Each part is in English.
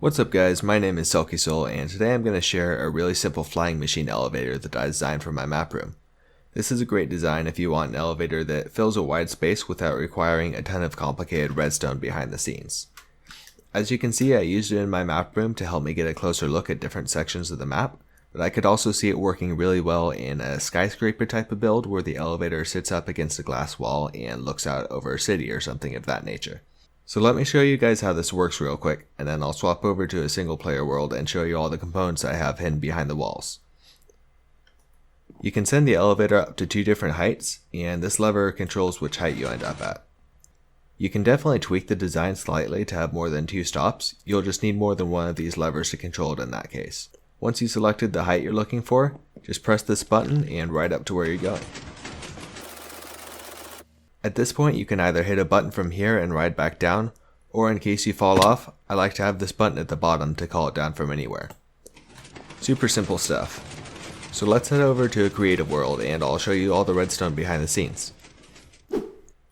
What's up guys, my name is Sulky Soul and today I'm going to share a really simple flying machine elevator that I designed for my map room. This is a great design if you want an elevator that fills a wide space without requiring a ton of complicated redstone behind the scenes. As you can see, I used it in my map room to help me get a closer look at different sections of the map, but I could also see it working really well in a skyscraper type of build where the elevator sits up against a glass wall and looks out over a city or something of that nature. So let me show you guys how this works real quick, and then I'll swap over to a single player world and show you all the components I have hidden behind the walls. You can send the elevator up to 2 different heights, and this lever controls which height you end up at. You can definitely tweak the design slightly to have more than 2 stops. You'll just need more than one of these levers to control it in that case. Once you selected the height you're looking for, just press this button and ride up to where you're going. At this point you can either hit a button from here and ride back down, or in case you fall off, I like to have this button at the bottom to call it down from anywhere. Super simple stuff. So let's head over to a creative world and I'll show you all the redstone behind the scenes.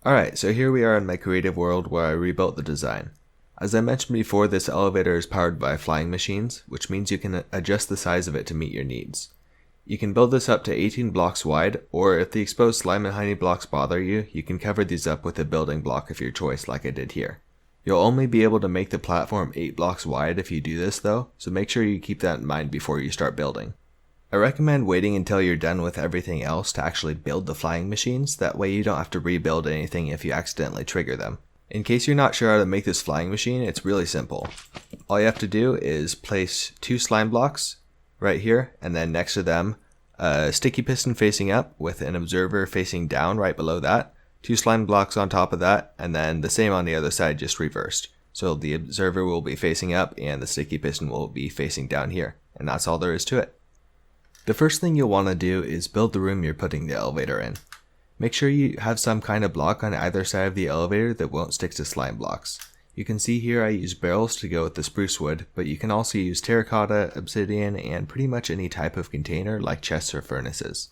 Alright, so here we are in my creative world where I rebuilt the design. As I mentioned before, this elevator is powered by flying machines, which means you can adjust the size of it to meet your needs. You can build this up to 18 blocks wide, or if the exposed slime and honey blocks bother you, you can cover these up with a building block of your choice like I did here. You'll only be able to make the platform 8 blocks wide if you do this though, so make sure you keep that in mind before you start building. I recommend waiting until you're done with everything else to actually build the flying machines, that way you don't have to rebuild anything if you accidentally trigger them. In case you're not sure how to make this flying machine, it's really simple. All you have to do is place 2 slime blocks right here, and then next to them a sticky piston facing up with an observer facing down right below that, 2 slime blocks on top of that, and then the same on the other side, just reversed. So the observer will be facing up and the sticky piston will be facing down here, and that's all there is to it. The first thing you'll want to do is build the room you're putting the elevator in. Make sure you have some kind of block on either side of the elevator that won't stick to slime blocks. You can see here I use barrels to go with the spruce wood, but you can also use terracotta, obsidian, and pretty much any type of container like chests or furnaces.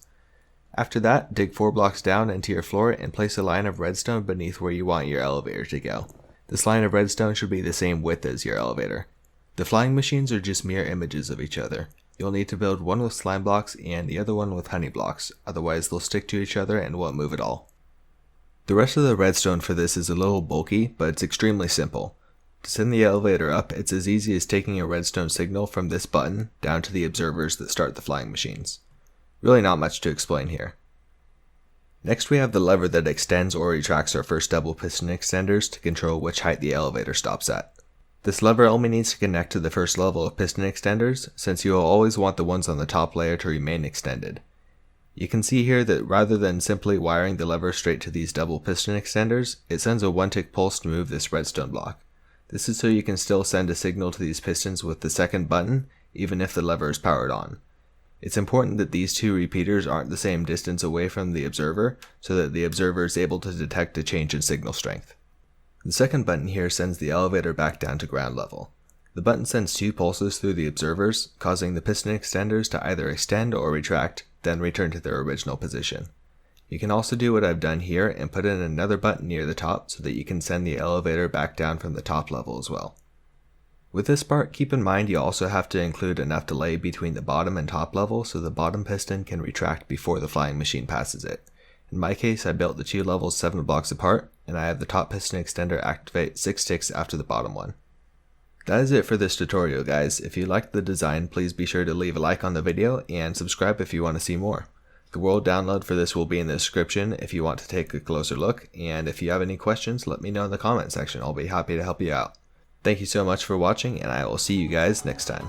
After that, dig 4 blocks down into your floor and place a line of redstone beneath where you want your elevator to go. This line of redstone should be the same width as your elevator. The flying machines are just mirror images of each other. You'll need to build one with slime blocks and the other one with honey blocks, otherwise they'll stick to each other and won't move at all. The rest of the redstone for this is a little bulky, but it's extremely simple. To send the elevator up, it's as easy as taking a redstone signal from this button down to the observers that start the flying machines. Really not much to explain here. Next we have the lever that extends or retracts our first double piston extenders to control which height the elevator stops at. This lever only needs to connect to the first level of piston extenders, since you will always want the ones on the top layer to remain extended. You can see here that rather than simply wiring the lever straight to these double piston extenders, it sends a 1-tick pulse to move this redstone block. This is so you can still send a signal to these pistons with the second button, even if the lever is powered on. It's important that these 2 repeaters aren't the same distance away from the observer, so that the observer is able to detect a change in signal strength. The second button here sends the elevator back down to ground level. The button sends 2 pulses through the observers, causing the piston extenders to either extend or retract, then return to their original position. You can also do what I've done here and put in another button near the top so that you can send the elevator back down from the top level as well. With this part, keep in mind you also have to include enough delay between the bottom and top level so the bottom piston can retract before the flying machine passes it. In my case, I built the 2 levels 7 blocks apart, and I have the top piston extender activate 6 ticks after the bottom one. That is it for this tutorial guys. If you liked the design, please be sure to leave a like on the video and subscribe if you want to see more. The world download for this will be in the description if you want to take a closer look, and if you have any questions, let me know in the comment section. I'll be happy to help you out. Thank you so much for watching, and I will see you guys next time.